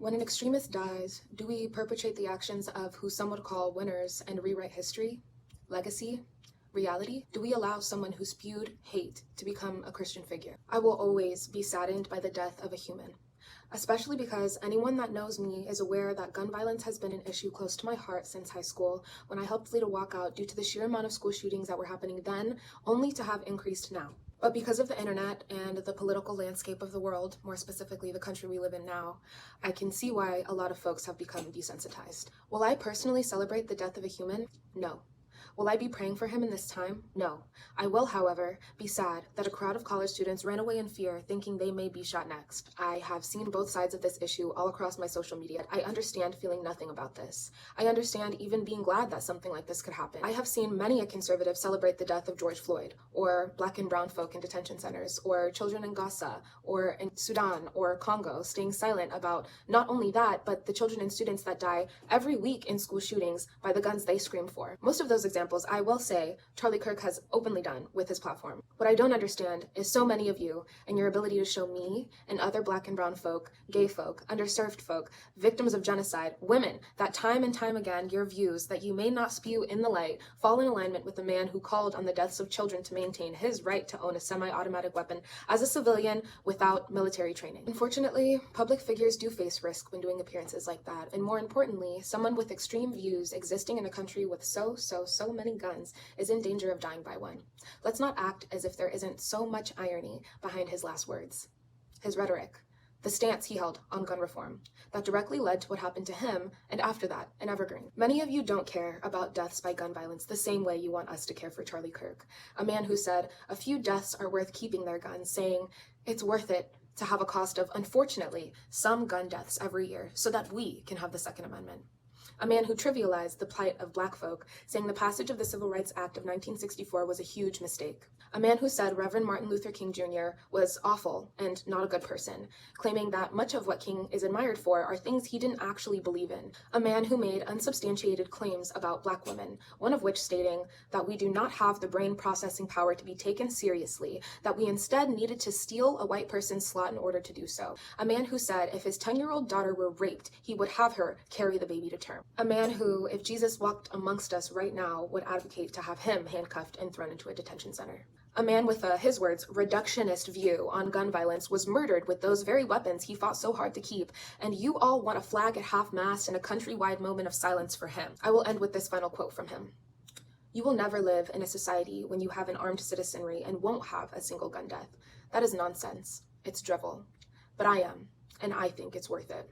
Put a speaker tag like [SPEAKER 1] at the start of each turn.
[SPEAKER 1] When an extremist dies, do we perpetrate the actions of who some would call winners and rewrite history, legacy, reality? Do we allow someone who spewed hate to become a Christian figure? I will always be saddened by the death of a human, especially because anyone that knows me is aware that gun violence has been an issue close to my heart since high school, when I helped lead a walkout due to the sheer amount of school shootings that were happening then, only to have increased now. But because of the internet and the political landscape of the world, more specifically the country we live in now, I can see why a lot of folks have become desensitized. Will I personally celebrate the death of a human? No. Will I be praying for him in this time? No. I will, however, be sad that a crowd of college students ran away in fear, thinking they may be shot next. I have seen both sides of this issue all across my social media. I understand feeling nothing about this. I understand even being glad that something like this could happen. I have seen many a conservative celebrate the death of George Floyd, or Black and brown folk in detention centers, or children in Gaza, or in Sudan, or Congo, staying silent about not only that, but the children and students that die every week in school shootings by the guns they screamed for. Most of those examples, I will say, Charlie Kirk has openly done with his platform. What I don't understand is so many of you and your ability to show me and other Black and brown folk, gay folk, underserved folk, victims of genocide, women, that time and time again your views that you may not spew in the light fall in alignment with the man who called on the deaths of children to maintain his right to own a semi-automatic weapon as a civilian without military training. Unfortunately, public figures do face risk when doing appearances like that, and more importantly, someone with extreme views existing in a country with so many guns is in danger of dying by one. Let's not act as if there isn't so much irony behind his last words. His rhetoric, the stance he held on gun reform, that directly led to what happened to him, and after that, in Evergreen. Many of you don't care about deaths by gun violence the same way you want us to care for Charlie Kirk, a man who said a few deaths are worth keeping their guns, saying it's worth it to have a cost of, unfortunately, some gun deaths every year so that we can have the Second Amendment. A man who trivialized the plight of Black folk, saying the passage of the Civil Rights Act of 1964 was a huge mistake. A man who said Reverend Martin Luther King Jr. was awful and not a good person, claiming that much of what King is admired for are things he didn't actually believe in. A man who made unsubstantiated claims about Black women, one of which stating that we do not have the brain processing power to be taken seriously, that we instead needed to steal a white person's slot in order to do so. A man who said if his 10-year-old daughter were raped, he would have her carry the baby to term. A man who, if Jesus walked amongst us right now, would advocate to have him handcuffed and thrown into a detention center. A man with a, his words, reductionist view on gun violence was murdered with those very weapons he fought so hard to keep, and you all want a flag at half-mast and a countrywide moment of silence for him. I will end with this final quote from him. You will never live in a society when you have an armed citizenry and won't have a single gun death. That is nonsense. It's drivel. But I am, and I think it's worth it.